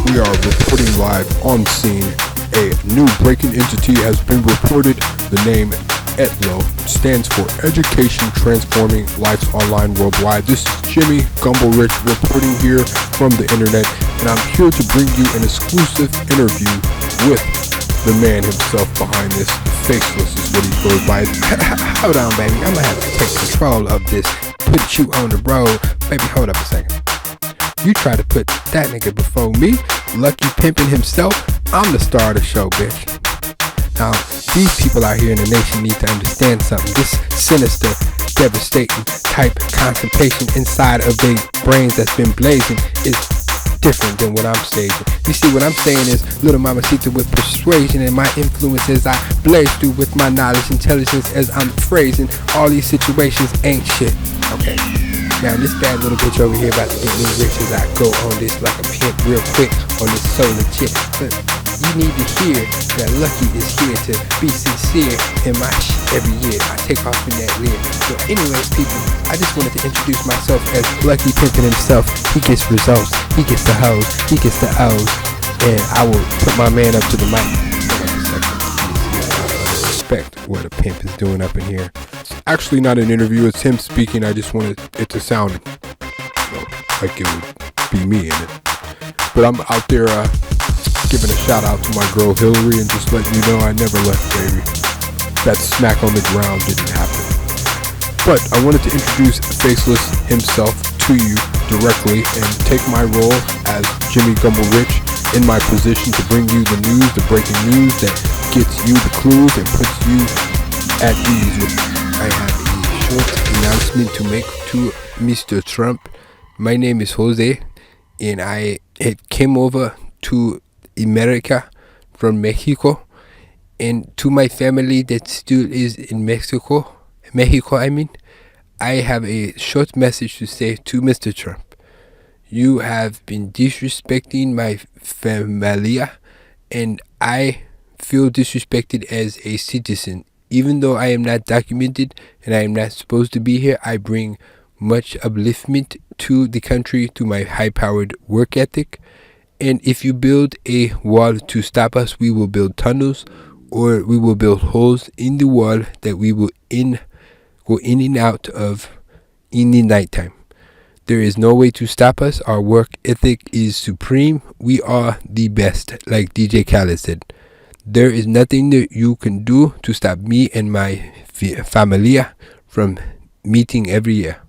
We are reporting live on scene. A new breaking entity has been reported. The name ETLOW stands for Education Transforming Lives Online Worldwide. This is Jimmy Gumble-Rich reporting here from the internet, and I'm here to bring you an exclusive interview with the man himself behind this. Faceless is what he goes by. Hold on, baby. I'm gonna have to take control of this. Put you on the road. Baby, hold up a second. You try to put that nigga before me, Lucky Pimpin' himself. I'm the star of the show, bitch. Now, these people out here in the nation need to understand something. This sinister, devastating type constipation inside of their brains that's been blazing is different than what I'm staging. You see, what I'm saying is little mamacita with persuasion, and my influence as I blaze through with my knowledge, intelligence as I'm phrasing. All these situations ain't shit. Okay. Now this bad little bitch over here about to get me rich as I go on this like a pimp real quick on this so legit. But you need to hear that Lucky is here to be sincere in my shit every year. I take off in that lid. So anyways, people, I just wanted to introduce myself as Lucky Pimpin' himself. He gets results, he gets the hoes, he gets the O's, and I will put my man up to the mic. Respect what a pimp is doing up in here. It's actually not an interview, it's him speaking. I just wanted it to sound like it would be me in it. But I'm out there giving a shout out to my girl Hillary and just letting you know I never left, baby. That smack on the ground didn't happen. But I wanted to introduce Faceless himself to you directly and take my role as Jimmy Gumble-Rich in my position to bring you the news, the breaking news that gets you the clues and puts you at ease. I have a short announcement to make to Mr. Trump. My name is Jose, and I had came over to America from Mexico, and to my family that still is in Mexico, I have a short message to say to Mr. Trump. You have been disrespecting my familia, and I feel disrespected as a citizen. Even though I am not documented and I am not supposed to be here, I bring much upliftment to the country through my high-powered work ethic. And if you build a wall to stop us, we will build tunnels, or we will build holes in the wall that we will go in and out of in the nighttime. There is no way to stop us. Our work ethic is supreme. We are the best, like DJ Khaled said. There is nothing that you can do to stop me and my familia from meeting every year.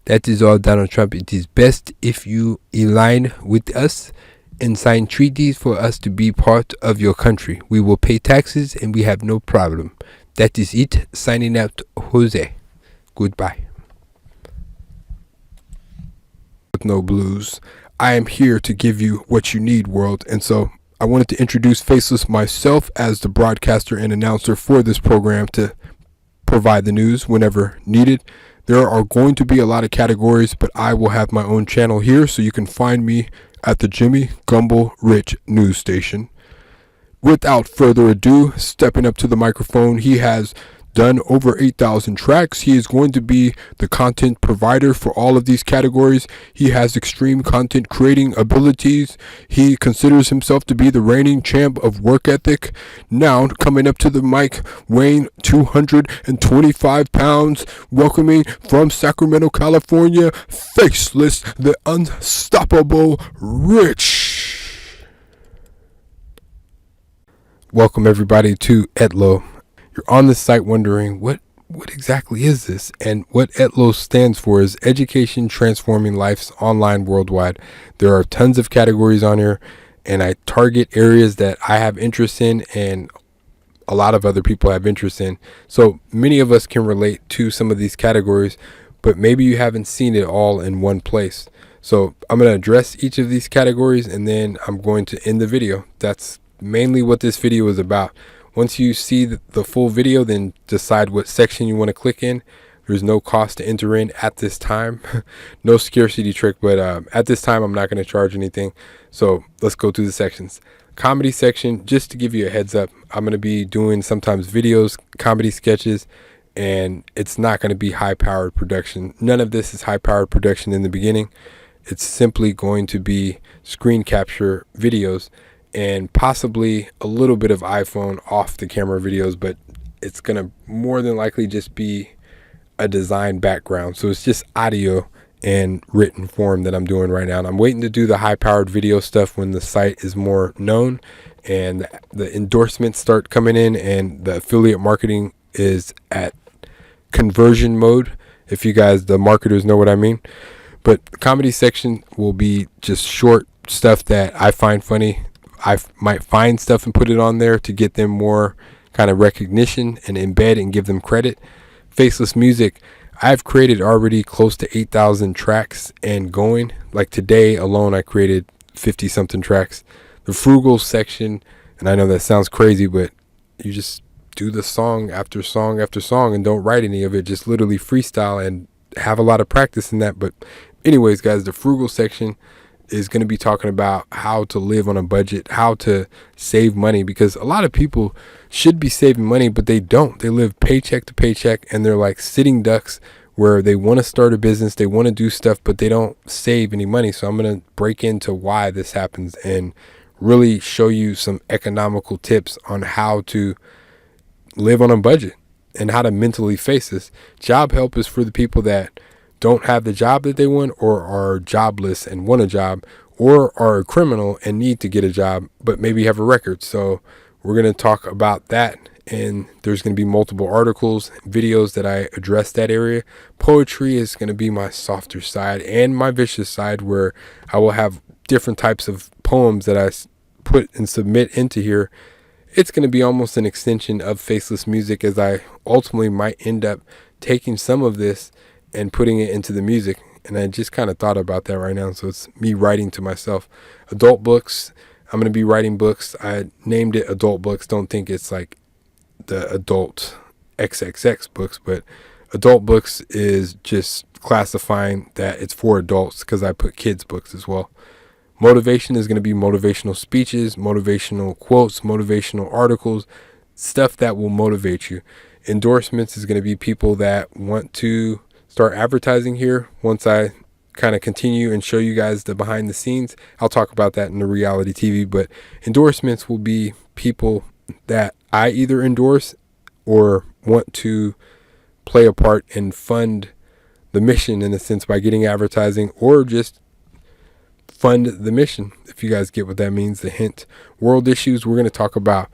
That is all, Donald Trump. It is best if you align with us and sign treaties for us to be part of your country. We will pay taxes and we have no problem. That is it. Signing out, Jose. Goodbye. With no blues. I am here to give you what you need, world. And so I wanted to introduce Faceless myself as the broadcaster and announcer for this program to provide the news whenever needed. There are going to be a lot of categories, but I will have my own channel here, so you can find me at the Jimmy Gumble-Rich news station. Without further ado, stepping up to the microphone, he has done over 8,000 tracks. He is going to be the content provider for all of these categories. He has extreme content creating abilities. He considers himself to be the reigning champ of work ethic. Now, coming up to the mic, weighing 225 pounds, welcoming from Sacramento, California, Faceless, the unstoppable Rich. Welcome everybody to ETLOW. You're on the site wondering what exactly is this, and what ETLOW stands for is Education Transforming Lives Online Worldwide. There are tons of categories on here, and I target areas that I have interest in and a lot of other people have interest in. So many of us can relate to some of these categories, but maybe you haven't seen it all in one place. So I'm going to address each of these categories, and then I'm going to end the video. That's mainly what this video is about. Once you see the full video, then decide what section you want to click in. There's no cost to enter in at this time. No scarcity trick, but at this time, I'm not going to charge anything. So let's go through the sections. Comedy section, just to give you a heads up, I'm going to be doing sometimes videos, comedy sketches, and it's not going to be high-powered production. None of this is high-powered production in the beginning. It's simply going to be screen capture videos and possibly a little bit of iPhone off the camera videos, but it's going to more than likely just be a design background. So it's just audio and written form that I'm doing right now. And I'm waiting to do the high powered video stuff when the site is more known and the endorsements start coming in and the affiliate marketing is at conversion mode. If you guys, the marketers, know what I mean. But the comedy section will be just short stuff that I find funny. I might find stuff and put it on there to get them more kind of recognition and embed and give them credit. Faceless music, I've created already close to 8,000 tracks and going. Like today alone, I created 50 something tracks. The Frugal section, and I know that sounds crazy, but you just do the song after song after song and don't write any of it. Just literally freestyle and have a lot of practice in that. But anyways, guys, the Frugal section is going to be talking about how to live on a budget, how to save money, because a lot of people should be saving money, but they don't. They live paycheck to paycheck and they're like sitting ducks where they want to start a business, they want to do stuff, but they don't save any money. So I'm going to break into why this happens and really show you some economical tips on how to live on a budget and how to mentally face this. Job help is for the people that don't have the job that they want or are jobless and want a job or are a criminal and need to get a job but maybe have a record. So we're going to talk about that, and there's going to be multiple articles, videos that I address that area. Poetry is going to be my softer side and my vicious side, where I will have different types of poems that I put and submit into here. It's going to be almost an extension of Faceless music, as I ultimately might end up taking some of this and putting it into the music. And I just kind of thought about that right now. So it's me writing to myself. Adult books, I'm going to be writing books. I named it adult books. Don't think it's like the adult XXX books, but adult books is just classifying that it's for adults, because I put kids books as well. Motivation is going to be motivational speeches, motivational quotes, motivational articles, stuff that will motivate you. Endorsements is going to be people that want to start advertising here. Once I kind of continue and show you guys the behind the scenes, I'll talk about that in the reality TV. But endorsements will be people that I either endorse or want to play a part and fund the mission, in a sense, by getting advertising, or just fund the mission, if you guys get what that means. The hint. World issues, we're going to talk about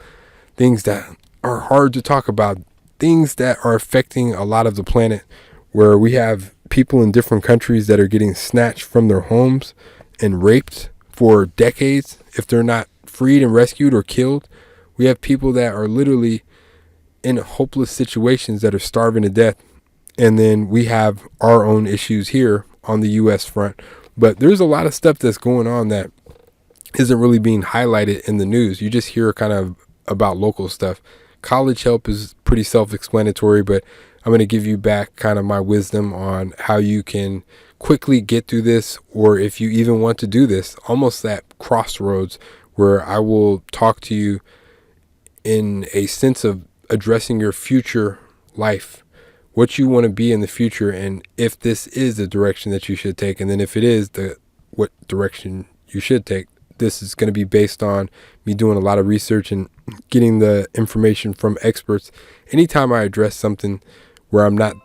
things that are hard to talk about, things that are affecting a lot of the planet, where we have people in different countries that are getting snatched from their homes and raped for decades if they're not freed and rescued or killed. We have people that are literally in hopeless situations that are starving to death. And then we have our own issues here on the U.S. front. But there's a lot of stuff that's going on that isn't really being highlighted in the news. You just hear kind of about local stuff. College help is pretty self-explanatory, but I'm going to give you back kind of my wisdom on how you can quickly get through this, or if you even want to do this, almost that crossroads where I will talk to you in a sense of addressing your future life, what you want to be in the future, and if this is the direction that you should take, and then if it is what direction you should take. This is going to be based on me doing a lot of research and getting the information from experts. Anytime I address something where I'm not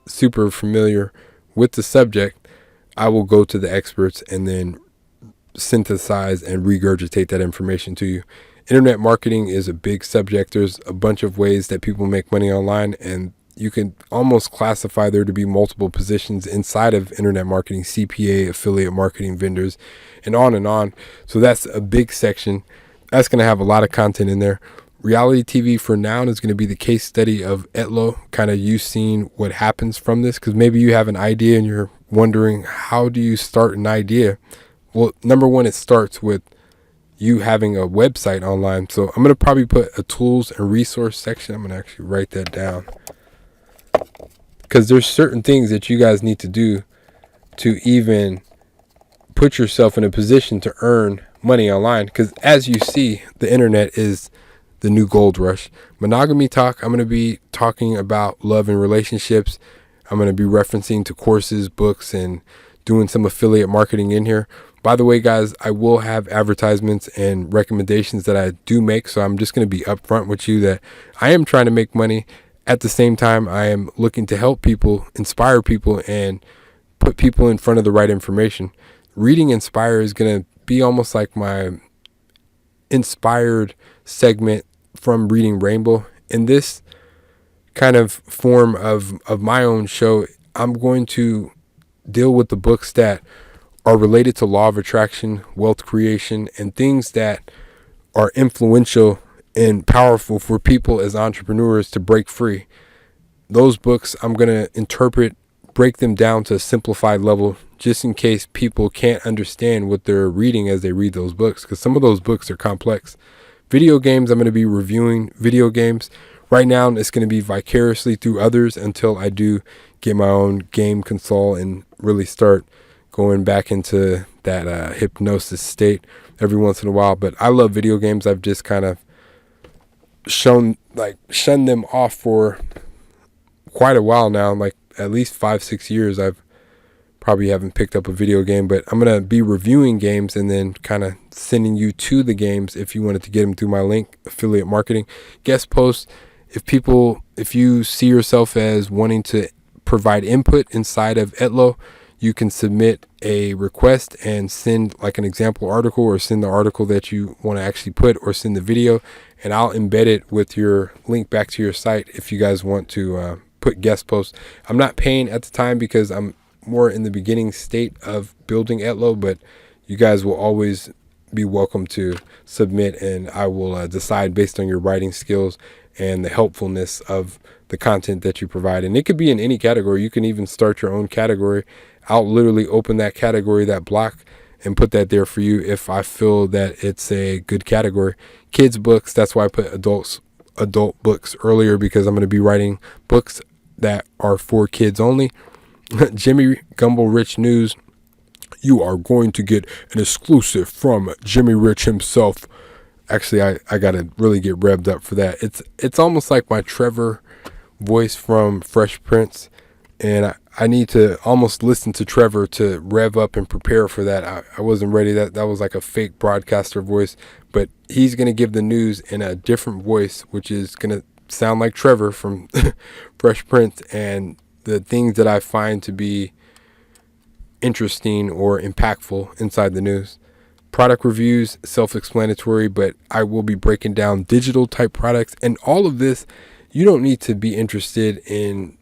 super familiar with the subject, I will go to the experts and then synthesize and regurgitate that information to you. Internet marketing is a big subject. There's a bunch of ways that people make money online, and you can almost classify there to be multiple positions inside of internet marketing: CPA, affiliate marketing, vendors, and on and on. So that's a big section. That's going to have a lot of content in there. Reality TV for now is going to be the case study of ETLOW, kind of you seeing what happens from this, because maybe you have an idea and you're wondering, how do you start an idea? Well, number one, it starts with you having a website online. So I'm going to probably put a tools and resource section. I'm going to actually write that down, because there's certain things that you guys need to do to even put yourself in a position to earn money online. Because as you see, the internet is the new gold rush. Monogamy talk, I'm going to be talking about love and relationships. I'm going to be referencing to courses, books, and doing some affiliate marketing in here. By the way, guys, I will have advertisements and recommendations that I do make. So I'm just going to be upfront with you that I am trying to make money. At the same time, I am looking to help people, inspire people, and put people in front of the right information. Reading Inspire is going to be almost like my inspired segment from Reading Rainbow. In this kind of form of my own show, I'm going to deal with the books that are related to law of attraction, wealth creation, and things that are influential and powerful for people as entrepreneurs to break free. Those books I'm going to break them down to a simplified level, just in case people can't understand what they're reading as they read those books, because some of those books are complex. Video games, I'm going to be reviewing video games. Right now, it's going to be vicariously through others until I do get my own game console and really start going back into that hypnosis state every once in a while. But I love video games. I've just kind of shunned them off for quite a while now, like at least 5-6 years. I've probably haven't picked up a video game, but I'm going to be reviewing games and then kind of sending you to the games if you wanted to get them through my link, affiliate marketing, guest posts. If you see yourself as wanting to provide input inside of ETLOW, you can submit a request and send like an example article, or send the article that you want to actually put, or send the video, and I'll embed it with your link back to your site if you guys want to put guest posts. I'm not paying at the time because I'm more in the beginning state of building ETLOW, but you guys will always be welcome to submit, and I will decide based on your writing skills and the helpfulness of the content that you provide. And it could be in any category. You can even start your own category. I'll literally open that category, that block, and put that there for you if I feel that it's a good category. Kids books, that's why I put adult books earlier, because I'm going to be writing books that are for kids only. Jimmy Gumble Rich News, you are going to get an exclusive from Jimmy Rich himself. Actually, I got to really get revved up for that. It's almost like my Trevor voice from Fresh Prince, and I need to almost listen to Trevor to rev up and prepare for that. I wasn't ready. That was like a fake broadcaster voice, but he's going to give the news in a different voice, which is going to sound like Trevor from Fresh Prince, and the things that I find to be interesting or impactful inside the news. Product reviews, self-explanatory, but I will be breaking down digital type products. And all of this, you don't need to be interested in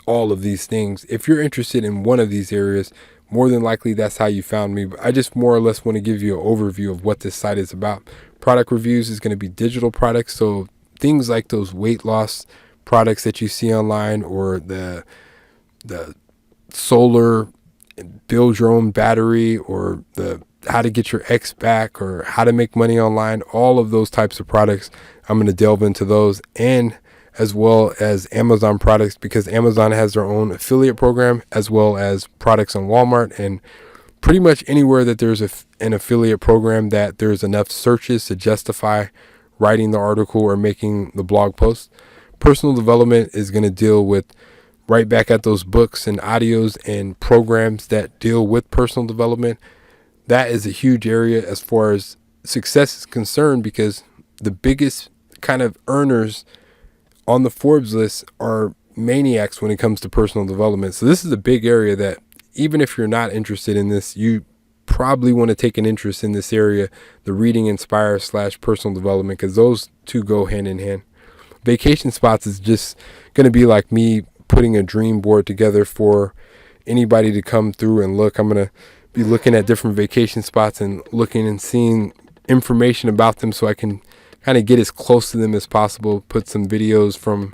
all of these things. If you're interested in one of these areas, more than likely that's how you found me. But I just more or less want to give you an overview of what this site is about. Product reviews is going to be digital products. So things like those weight loss products that you see online, or the solar build your own battery, or the how to get your ex back, or how to make money online, all of those types of products. I'm going to delve into those, and as well as Amazon products, because Amazon has their own affiliate program, as well as products on Walmart, and pretty much anywhere that there's an affiliate program that there's enough searches to justify writing the article or making the blog post. Personal development is going to deal with right back at those books and audios and programs that deal with personal development. That is a huge area as far as success is concerned, because the biggest kind of earners on the Forbes list are maniacs when it comes to personal development. So this is a big area that even if you're not interested in this, you probably want to take an interest in this area, the Reading Inspire / personal development, because those two go hand in hand. Vacation spots is just going to be like me putting a dream board together for anybody to come through and look. I'm going to be looking at different vacation spots and looking and seeing information about them so I can kind of get as close to them as possible, put some videos from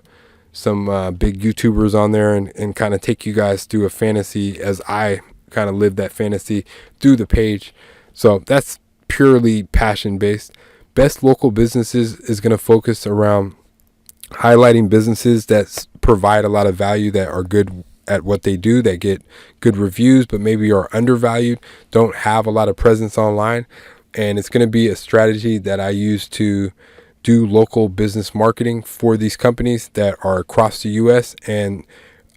some big YouTubers on there, and kind of take you guys through a fantasy as I kind of live that fantasy through the page. So that's purely passion based. Best local businesses is going to focus around highlighting businesses that provide a lot of value, that are good at what they do, that get good reviews, but maybe are undervalued, don't have a lot of presence online. And it's going to be a strategy that I use to do local business marketing for these companies that are across the U.S. And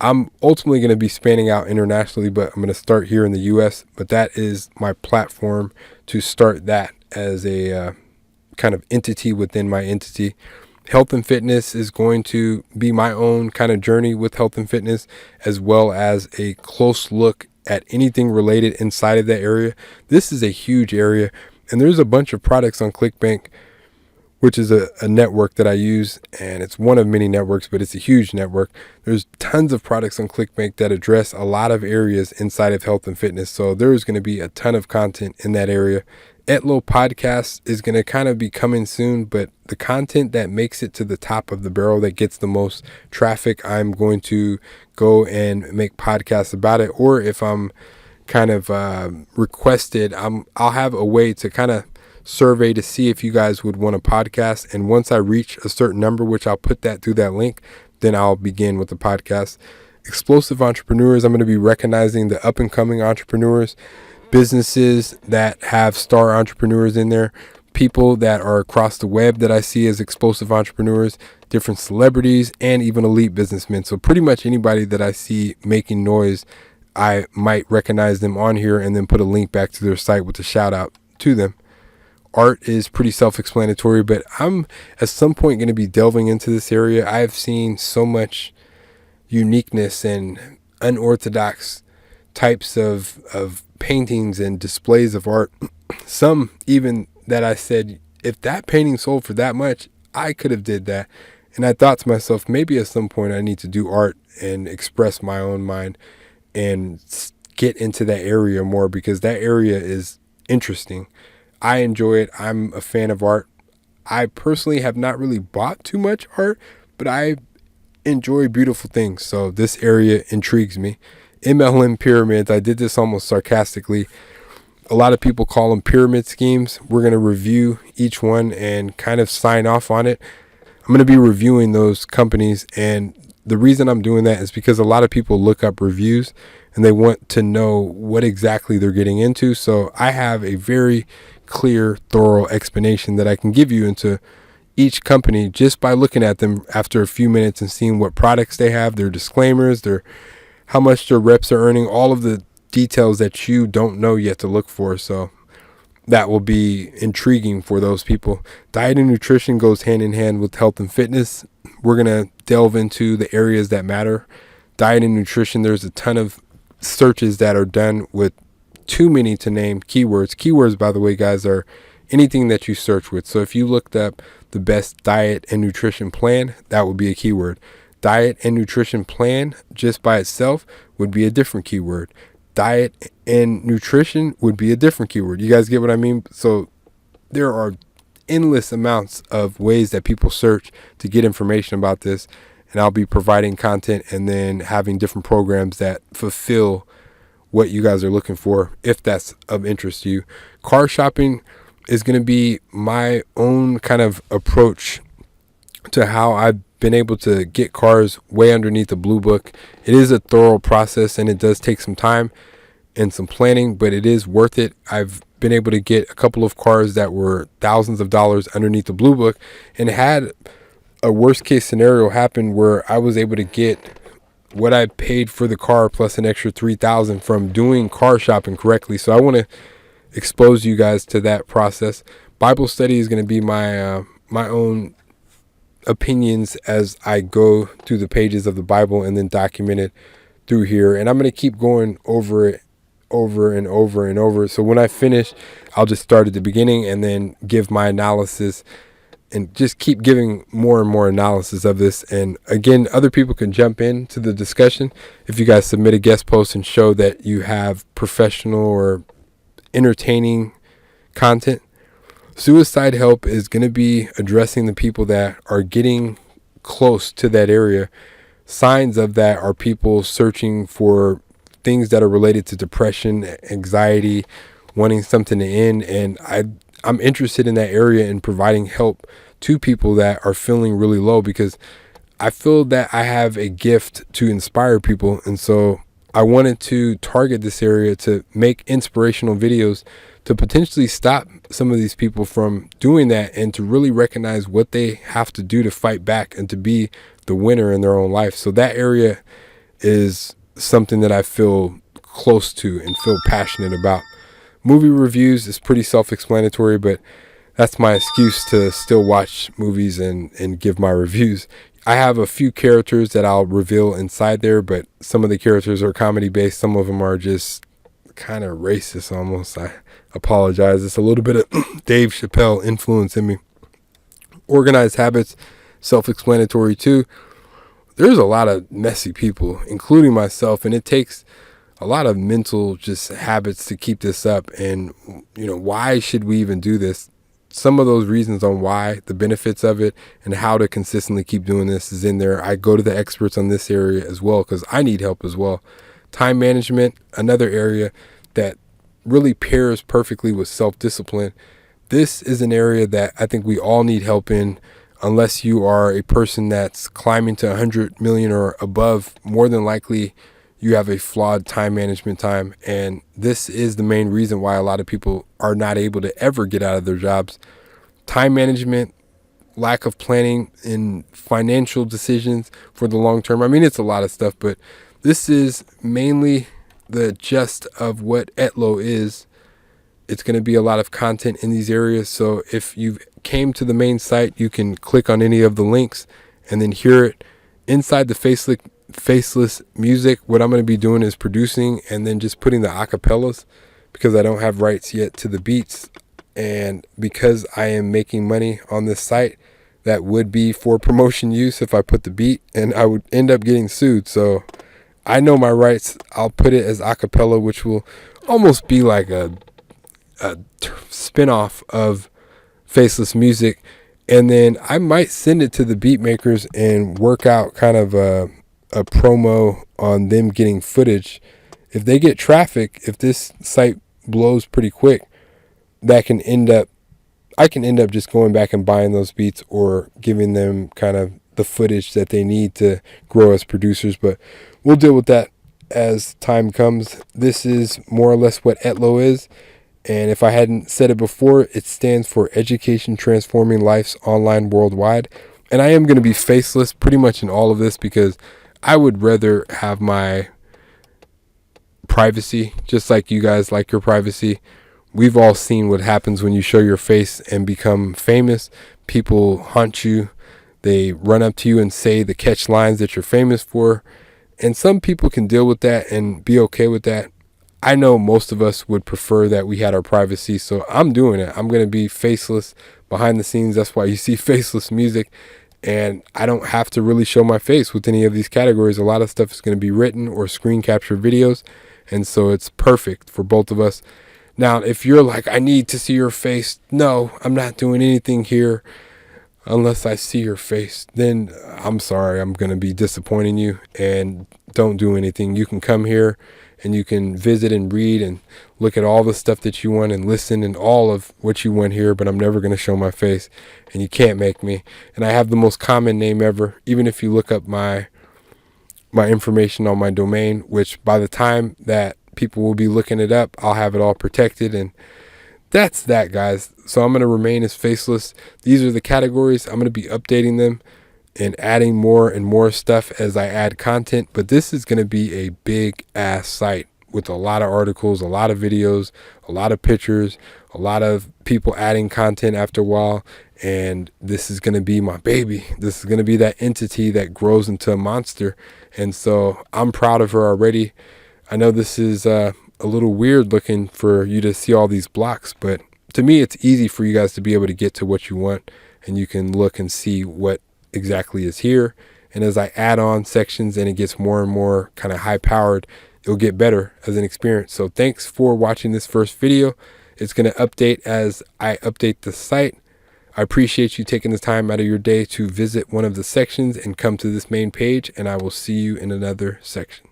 I'm ultimately going to be spanning out internationally, but I'm going to start here in the US. But that is my platform to start that as a kind of entity within my entity. Health and fitness is going to be my own kind of journey with health and fitness, as well as a close look at anything related inside of that area. This is a huge area, and there's a bunch of products on ClickBank, which is a network that I use, and it's one of many networks, but it's a huge network. There's tons of products on ClickBank that address a lot of areas inside of health and fitness. So there's going to be a ton of content in that area. ETLOW podcast is going to kind of be coming soon, but the content that makes it to the top of the barrel, that gets the most traffic, I'm going to go and make podcasts about it. Or if I'm kind of requested, I'll have a way to kind of survey to see if you guys would want a podcast. And once I reach a certain number, which I'll put that through that link, then I'll begin with the podcast. Explosive entrepreneurs, I'm going to be recognizing the up and coming entrepreneurs, businesses that have star entrepreneurs in there, people that are across the web that I see as explosive entrepreneurs, different celebrities, and even elite businessmen. So pretty much anybody that I see making noise, I might recognize them on here and then put a link back to their site with a shout out to them. Art is pretty self-explanatory, but I'm at some point going to be delving into this area. I've seen so much uniqueness and unorthodox types of paintings and displays of art. Some even that I said, if that painting sold for that much, I could have did that. And I thought to myself, maybe at some point I need to do art and express my own mind and get into that area more, because that area is interesting. I enjoy it. I'm a fan of art. I personally have not really bought too much art, but I enjoy beautiful things. So this area intrigues me. MLM pyramids, I did this almost sarcastically. A lot of people call them pyramid schemes. We're going to review each one and kind of sign off on it. I'm going to be reviewing those companies, and the reason I'm doing that is because a lot of people look up reviews and they want to know what exactly they're getting into. So I have a very clear, thorough explanation that I can give you into each company just by looking at them after a few minutes and seeing what products they have, their disclaimers, how much their reps are earning, all of the details that you don't know yet to look for. So that will be intriguing for those people. Diet and nutrition goes hand in hand with health and fitness. We're going to delve into the areas that matter. Diet and nutrition, there's a ton of searches that are done with too many to name keywords. Keywords, by the way, guys, are anything that you search with. So if you looked up the best diet and nutrition plan, that would be a keyword. Diet and nutrition plan just by itself would be a different keyword. Diet and nutrition would be a different keyword. You guys get what I mean? So there are endless amounts of ways that people search to get information about this. And I'll be providing content and then having different programs that fulfill what you guys are looking for, if that's of interest to you. Car shopping is going to be my own kind of approach to how I've been able to get cars way underneath the blue book. It is a thorough process and it does take some time and some planning, but it is worth it. I've been able to get a couple of cars that were thousands of dollars underneath the blue book, and had a worst case scenario happen where I was able to get what I paid for the car plus an extra $3,000 from doing car shopping correctly. So I want to expose you guys to that process. Bible study is going to be my own opinions as I go through the pages of the Bible and then document it through here. And I'm going to keep going over it over and over and over. So when I finish, I'll just start at the beginning and then give my analysis and just keep giving more and more analysis of this. And again, other people can jump into the discussion if you guys submit a guest post and show that you have professional or entertaining content. Suicide help is going to be addressing the people that are getting close to that area. Signs of that are people searching for things that are related to depression, anxiety, wanting something to end. And I'm interested in that area and providing help to people that are feeling really low, because I feel that I have a gift to inspire people. And so I wanted to target this area to make inspirational videos to potentially stop some of these people from doing that, and to really recognize what they have to do to fight back and to be the winner in their own life. So that area is something that I feel close to and feel passionate about. Movie reviews is pretty self-explanatory, but that's my excuse to still watch movies and give my reviews. I have a few characters that I'll reveal inside there, but some of the characters are comedy based. Some of them are just kind of racist almost. I apologize. It's a little bit of Dave Chappelle influence in me. Organized habits, self-explanatory too. There's a lot of messy people, including myself, and it takes a lot of mental just habits to keep this up. And, why should we even do this? Some of those reasons on why, the benefits of it, and how to consistently keep doing this is in there. I go to the experts on this area as well because I need help as well. Time management, another area that really pairs perfectly with self-discipline. This is an area that I think we all need help in. Unless you are a person that's climbing to 100 million or above, more than likely you have a flawed time management time. And this is the main reason why a lot of people are not able to ever get out of their jobs. Time management, lack of planning in financial decisions for the long term. I mean, it's a lot of stuff, but this is mainly the gist of what ETLOW is. It's going to be a lot of content in these areas. So if you came to the main site, you can click on any of the links and then hear it. Inside the Faceless music, what I'm going to be doing is producing and then just putting the acapellas because I don't have rights yet to the beats. And because I am making money on this site, that would be for promotion use if I put the beat, and I would end up getting sued. So I know my rights. I'll put it as acapella, which will almost be like a spin-off of Faceless music. And then I might send it to the beat makers and work out kind of a promo on them getting footage. If they get traffic, if this site blows pretty quick, I can end up just going back and buying those beats or giving them kind of the footage that they need to grow as producers. But we'll deal with that as time comes. This is more or less what ETLOW is. And if I hadn't said it before, it stands for Education Transforming Lives Online Worldwide. And I am going to be faceless pretty much in all of this because I would rather have my privacy, just like you guys like your privacy. We've all seen what happens when you show your face and become famous. People haunt you. They run up to you and say the catch lines that you're famous for. And some people can deal with that and be okay with that. I know most of us would prefer that we had our privacy, so I'm doing it. I'm going to be faceless behind the scenes. That's why you see Faceless music, and I don't have to really show my face with any of these categories. A lot of stuff is going to be written or screen capture videos, and so it's perfect for both of us. Now, if you're like, I need to see your face, no, I'm not doing anything here unless I see your face, then I'm sorry, I'm going to be disappointing you, and don't do anything. You can come here and you can visit and read and look at all the stuff that you want and listen and all of what you want here, but I'm never going to show my face, and you can't make me. And I have the most common name ever. Even if you look up my information on my domain, which by the time that people will be looking it up, I'll have it all protected. And that's that, guys. So I'm going to remain as Faceless. These are the categories. I'm going to be updating them and adding more and more stuff as I add content. But this is going to be a big ass site with a lot of articles, a lot of videos, a lot of pictures, a lot of people adding content after a while. And this is going to be my baby. This is going to be that entity that grows into a monster. And so I'm proud of her already. I know this is a little weird looking for you to see all these blocks, but to me, it's easy for you guys to be able to get to what you want, and you can look and see what exactly is here. And as I add on sections and it gets more and more kind of high powered, it'll get better as an experience. So thanks for watching this first video. It's going to update as I update the site. I appreciate you taking the time out of your day to visit one of the sections and come to this main page, and I will see you in another section.